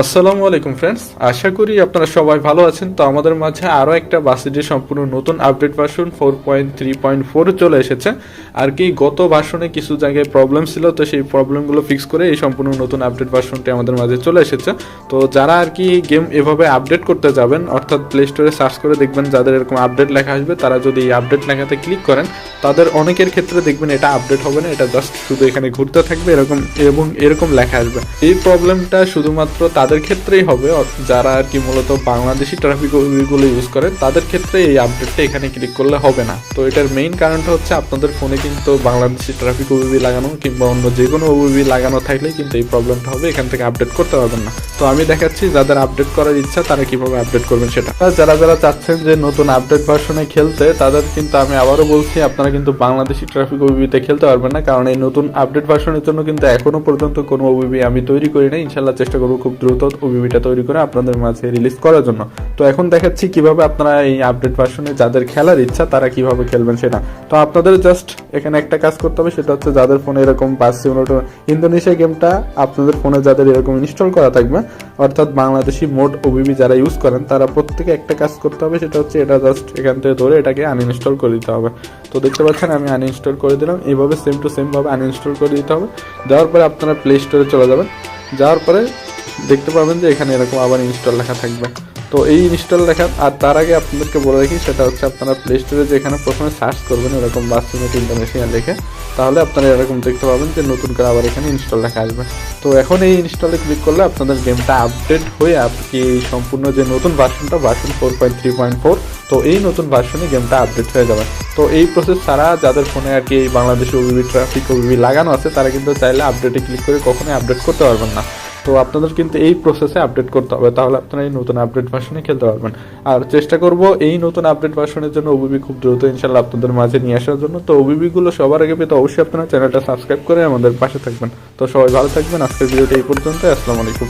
আসসালামু আলাইকুম ফ্রেন্ডস, আশা করি আপনারা সবাই ভালো আছেন। তো আমাদের মাঝে আরও একটা বাসিডের সম্পূর্ণ নতুন আপডেট ভার্সন 4.3.4 চলে এসেছে। আর কি গত ভার্সনে কিছু জায়গায় প্রবলেম ছিল, তো সেই প্রবলেমগুলো ফিক্স করে এই সম্পূর্ণ নতুন আপডেট ভার্সনটি আমাদের মাঝে চলে এসেছে। তো যারা আর কি গেম এভাবে আপডেট করতে যাবেন, অর্থাৎ প্লে স্টোরে সার্চ করে দেখবেন যাদের এরকম আপডেট লেখা আসবে, তারা যদি এই আপডেট লেখাতে ক্লিক করেন, তাদের অনেকের ক্ষেত্রে দেখবেন এটা আপডেট হবে না, এটা জাস্ট শুধু এখানে ঘুরতে থাকবে এরকম এবং এরকম লেখা আসবে। এই প্রবলেমটা শুধুমাত্র তাদের ক্ষেত্রেই হবে যারা আর কি মূলত বাংলাদেশি ট্রাফিক ওবিগুলো ইউজ করে, তাদের ক্ষেত্রে এই আপডেটটা এখানে ক্লিক করলে হবে না। তো এটার মেইন কারণটা হচ্ছে আপনাদের ফোনে কিন্তু বাংলাদেশি ট্রাফিক ওবিবি লাগানো কিংবা অন্য যে কোনো ওবিবি লাগানো থাকলে কিন্তু এই প্রবলেমটা হবে, এখান থেকে আপডেট করতে পারবেন না। তো আমি দেখাচ্ছি যাদের আপডেট করার ইচ্ছা তারা কিভাবে আপডেট করবেন সেটা। যারা যারা চাচ্ছেন যে নতুন আপডেট ভার্সনে খেলতে, তাদের কিন্তু আমি আবারও বলছি আপনারা কিন্তু বাংলাদেশি ট্রাফিক ওবিবিতে খেলতে পারবেন না, কারণ এই নতুন আপডেট ভার্সনের জন্য কিন্তু এখনো পর্যন্ত কোনো ওবিবি আমি তৈরি করি না। ইনশাল্লাহ চেষ্টা করবো খুব দ্রুত ওবিবিটা তৈরি করে আপনাদের মাঝে রিলিজ করার জন্য। তো এখন দেখাচ্ছি কিভাবে আপনারা এই আপডেট ভার্সনে যাদের খেলার ইচ্ছা তারা কিভাবে খেলবেন সেটা। তো আপনাদের জাস্ট এখানে একটা কাজ করতে হবে, সেটা হচ্ছে যাদের ফোনে এরকম বাস সিমুলেটর ইন্দোনেশিয়া গেমটা আপনাদের ফোনে যাদের এরকম ইনস্টল করা থাকবে, অর্থাৎ বাংলাদেশি মোড ওবিবি যারা ইউজ করেন, তারা প্রত্যেকে একটা কাজ করতে হবে, সেটা হচ্ছে এটা জাস্ট এখান থেকে ধরে এটাকে আনইনস্টল করে দিতে হবে। তো দেখতে পাচ্ছেন আমি আনইনস্টল করে দিলাম, এইভাবে সেম টু সেম ভাবে আনইনস্টল করে দিতে হবে। দেওয়ার পরে আপনারা প্লে স্টোরে চলে যাবেন, যাওয়ার পরে দেখতে পাবেন যে এখানে এরকম আবার ইনস্টল লেখা থাকবে। তো এই ইনস্টল লেখা, আর তার আগে আপনাদেরকে বলে রাখি, সেটা হচ্ছে আপনারা প্লে স্টোরে যে এখানে প্রথমে সার্চ করবেন এরকম বাস সিমুলেটর ইন্দোনেশিয়া লিখে, তাহলে আপনারা এরকম দেখতে পাবেন যে নতুন করে আবার এখানে ইনস্টল লেখা আসবে। তো এখন এই ইনস্টলে ক্লিক করলে আপনাদের গেমটা আপডেট হয়ে আপনি সম্পূর্ণ যে নতুন ভার্সনটা ভার্সন 4.3.4, তো এই নতুন ভার্সনে গেমটা আপডেট হয়ে যাবে। তো এই প্রসেস ছাড়া যাদের ফোনে আর কি এই বাংলাদেশি ওবিবি ট্রাফিক ওবিবি লাগানো আছে, তারা কিন্তু চাইলে আপডেটে ক্লিক করে কখনোই আপডেট করতে পারবেন না। তো আপনাদের কিন্তু এই প্রসেসে আপডেট করতে হবে, তাহলে আপনারা এই নতুন আপডেট ভার্সনে খেলতে পারবেন। আর চেষ্টা করব এই নতুন আপডেট ভার্সনের জন্য ওবিবি খুব দ্রুত ইনশাল্লাহ আপনাদের মাঝে নিয়ে আসার জন্য। তো ওবিবিগুলো সবার আগে পেতে অবশ্যই আপনারা চ্যানেলটা সাবস্ক্রাইব করে আমাদের পাশে থাকবেন। তো সবাই ভালো থাকবেন, আজকের ভিডিওটা এই পর্যন্ত। আসসালামু আলাইকুম।